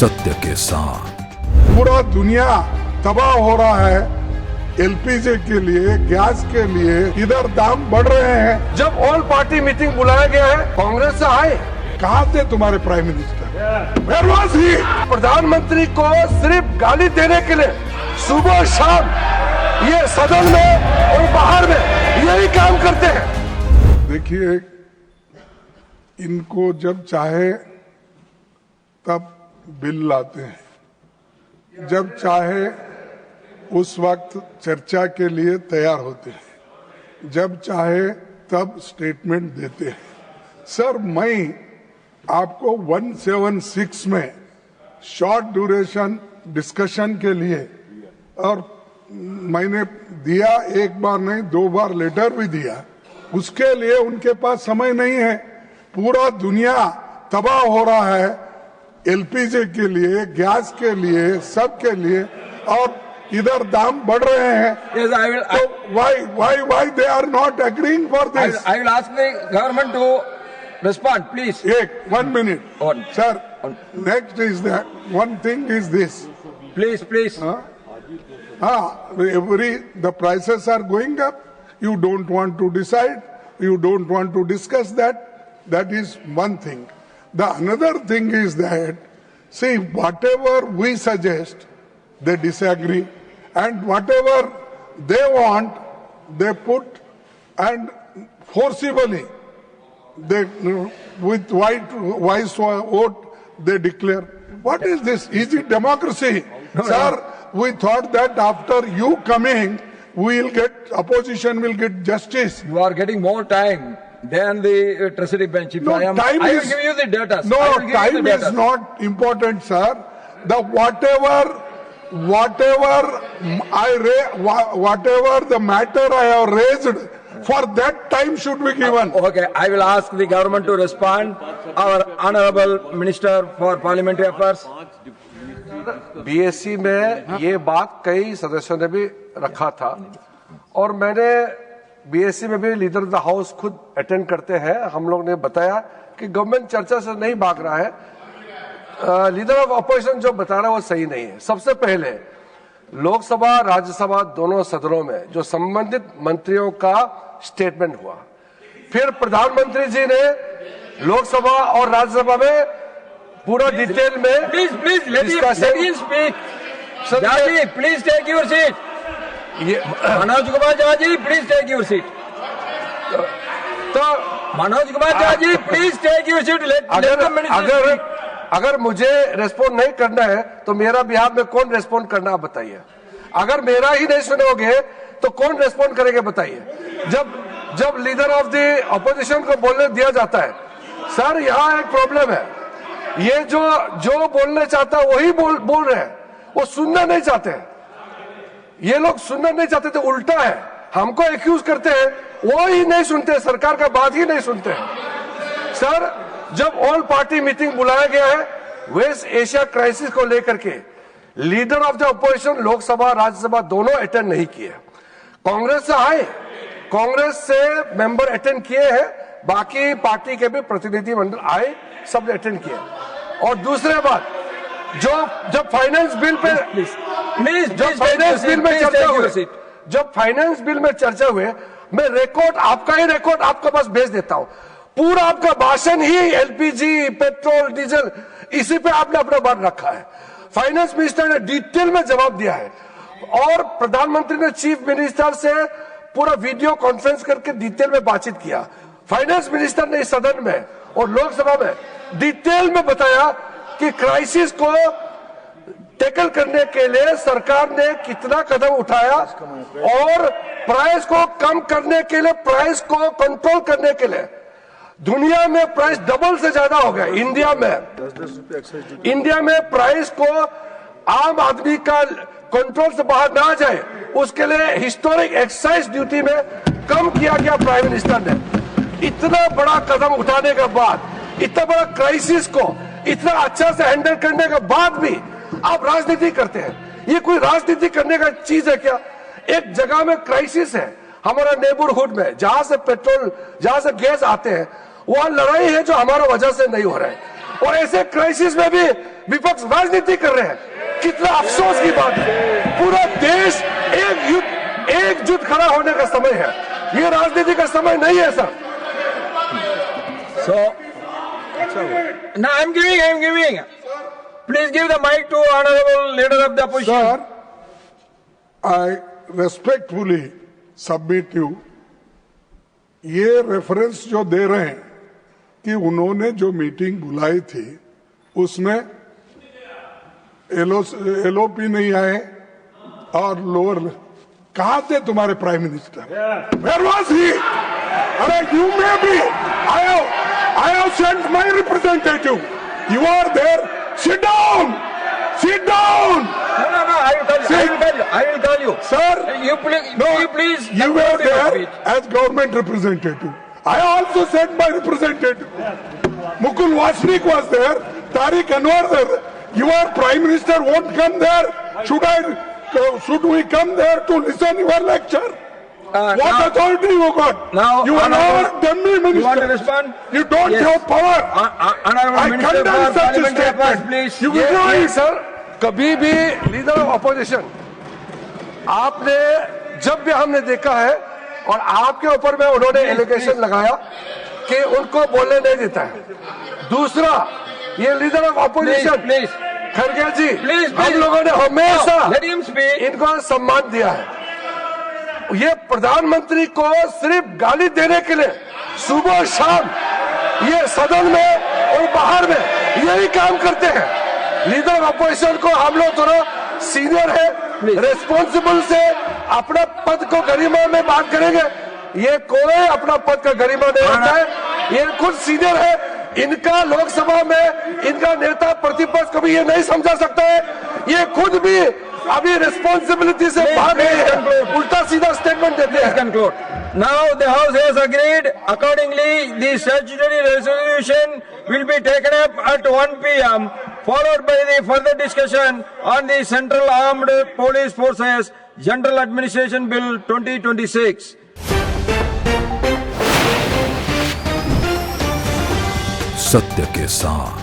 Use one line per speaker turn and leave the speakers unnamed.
सत्य के साथ।
पूरा दुनिया तबाह हो रहा है एलपीजी के लिए, गैस के लिए, इधर दाम बढ़ रहे हैं।
जब ऑल पार्टी मीटिंग बुलाया गया है, कांग्रेस से आए।
कहाँ थे तुम्हारे prime minister? Where was he?
प्रधानमंत्री को सिर्फ गाली देने के लिए सुबह शाम ये सदन में और बाहर में यही काम करते हैं।
देखिए, इनको जब चाहे तब बिल लाते हैं, जब चाहे उस वक्त चर्चा के लिए तैयार होते हैं, जब चाहे तब स्टेटमेंट देते हैं। सर, मैं आपको 176 में शॉर्ट ड्यूरेशन डिस्कशन के लिए, और मैंने दिया, एक बार नहीं 2 बार लेटर भी दिया, उसके लिए उनके पास समय नहीं है। पूरा दुनिया तबाह हो रहा है एलपीजी के लिए, गैस के लिए, सब के लिए, और इधर दाम बढ़ रहे हैं।
Yes, I will.
So why they are not agreeing for this?
I will ask the government to respond, please.
1 minute,
On.
sir. Next is that one thing is this.
Please.
The prices are going up. You don't want to decide. You don't want to discuss that. That is one thing. The another thing is that, see, whatever we suggest, they disagree, and whatever they want, they put, and forcibly, they with wise vote they declare. What is this? Is it democracy? Sir, we thought that after you coming, opposition will get justice.
You are getting more time than the treasury bench. If
No,
I will give you the data.
No, time is not important, sir. The whatever the matter I have raised, for that time should be given.
Okay, I will ask the government to respond. Our Honorable Minister for Parliamentary Affairs.
BSc में ये बात कई सदस्यों ने भी रखा था, और मैंने बीएससी में भी लीडर ऑफ द हाउस खुद अटेंड करते हैं। हम लोग ने बताया कि गवर्नमेंट चर्चा से नहीं भाग रहा है, लीडर ऑफ अपोजिशन जो बता रहा है वो सही नहीं है। सबसे पहले लोकसभा राज्यसभा दोनों सदनों में जो संबंधित मंत्रियों का स्टेटमेंट हुआ, फिर प्रधानमंत्री जी ने लोकसभा और राज्यसभा में पूरा डिटेल में
Please, let him speak. Jaji, please take your seat. Manoj Kumar Jaji, please take your seat.
तो
Manoj Kumar Jaji, please take your seat. Let the minister speak.
अगर मुझे रेस्पॉन्ड नहीं करना है तो मेरा बिहार में कौन रेस्पॉन्ड करना, आप बताइए। अगर मेरा ही नहीं सुनोगे तो कौन रेस्पॉन्ड करेगा, बताइए। जब लीडर ऑफ द अपोजिशन को बोलने दिया जाता है, सर यहाँ एक प्रॉब्लम है, ये जो बोलना चाहता है वही बोल रहे हैं, वो सुनना नहीं चाहते हैं। ये लोग सुनना नहीं चाहते तो उल्टा है, हमको एक्यूज करते हैं, वो ही नहीं सुनते, सरकार का बात ही नहीं सुनते हैं। सर, जब ऑल पार्टी मीटिंग बुलाया गया है वेस्ट एशिया क्राइसिस को लेकर के, leader of the opposition Lok Sabha Rajya Sabha दोनों अटेंड नहीं किए। कांग्रेस से आए, कांग्रेस से मेंबर अटेंड किए हैं, बाकी पार्टी के भी प्रतिनिधि मंडल आए, सब ने अटेंड किए। और दूसरे बात, जब फाइनेंस बिल पे जब फाइनेंस बिल में चर्चा हुए, मैं रिकॉर्ड, आपका ही रिकॉर्ड आपके पास भेज देता हूं। पूरा आपका भाषण ही एलपीजी, पेट्रोल, डीजल, इसी पे आपने अपना बात रखा है। फाइनेंस मिनिस्टर ने डिटेल में जवाब दिया है, और प्रधानमंत्री ने चीफ मिनिस्टर से पूरा वीडियो कॉन्फ्रेंस करके डिटेल में बातचीत किया। फाइनेंस मिनिस्टर ने इस सदन में और लोकसभा में डिटेल में बताया कि क्राइसिस को टैकल करने के लिए सरकार ने कितना कदम उठाया, और प्राइस को कम करने के लिए, प्राइस को कंट्रोल करने के लिए दुनिया में प्राइस डबल से ज्यादा हो गया। इंडिया में प्राइस को आम आदमी का कंट्रोल से बाहर ना जाए, उसके लिए हिस्टोरिक एक्साइज ड्यूटी में कम किया गया। प्राइम मिनिस्टर ने इतना बड़ा कदम उठाने के बाद, इतना बड़ा क्राइसिस को इतना अच्छा से हैंडल करने के बाद भी आप राजनीति करते हैं। ये कोई राजनीति करने का चीज है क्या? एक जगह में क्राइसिस है, हमारा नेबरहुड में, जहां से पेट्रोल, जहां से गैस आते हैं, वहां लड़ाई है जो हमारा वजह से नहीं हो रहा है। और ऐसे क्राइसिस में भी विपक्ष राजनीति कर रहे हैं। कितना अफसोस की बात है। पूरा देश एकजुट खड़ा होने का समय है, ये राजनीति का समय नहीं है sir.
So, now I'm giving. Please give the mic to honorable leader of the opposition.
Sir, I respectfully submit you, ये रेफरेंस जो दे रहे हैं कि उन्होंने जो मीटिंग बुलाई थी उसमें एलओपी नहीं आए और लोअर कहा थे तुम्हारे prime minister? Where was he? अरे you may be. I have sent my representative. You are there. Sit down. Sit down.
No, I will tell you.
Sir,
You please.
You were
conclude your
there
speech.
as government representative. I also sent my representative. Mukul Vashnik was there. Tariq Anwar there. Your prime minister won't come there. Should we come there to listen your lecture? What
now-
authority you got?
Now,
You are not dummy minister.
You want to respond?
You don't
Yes.
have power.
Honorable
I
Minister
condemn
for
such a
Parliamentary Affairs,
statement.
please.
You
ये
withdraw it.
Sir, कभी भी leader of opposition आपने जब भी हमने देखा है और आपके ऊपर में उन्होंने एलिगेशन लगाया कि उनको बोलने नहीं देता है। दूसरा, ये leader of opposition
Please.
Kharge ji,
Please.
हम लोगों ने हमेशा
Let him speak.
इनको सम्मान दिया है। ये प्रधानमंत्री को सिर्फ गाली देने के लिए सुबह शाम ये सदन में और बाहर में यही काम करते हैं। लीडर ऑफ अपोजिशन को हम लोग थोड़ा सीनियर है, रेस्पॉन्सिबल से अपना पद को गरिमा में बात करेंगे। ये कोई अपना पद का गरिमा नहीं होता है, ये खुद सीनियर है। इनका लोकसभा में इनका नेता प्रतिपक्ष कभी ये नहीं समझा सकता है। ये खुद भी अभी रिस्पॉन्सिबिलिटी से भाग रहे हैं, उल्टा सीधा स्टेटमेंट देते
Please
हैं।
conclude. Now the House has agreed. Accordingly, the statutory resolution will be taken up at 1 p.m. followed by the further discussion on the Central Armed Police Forces General Administration Bill 2026.
सत्य के साथ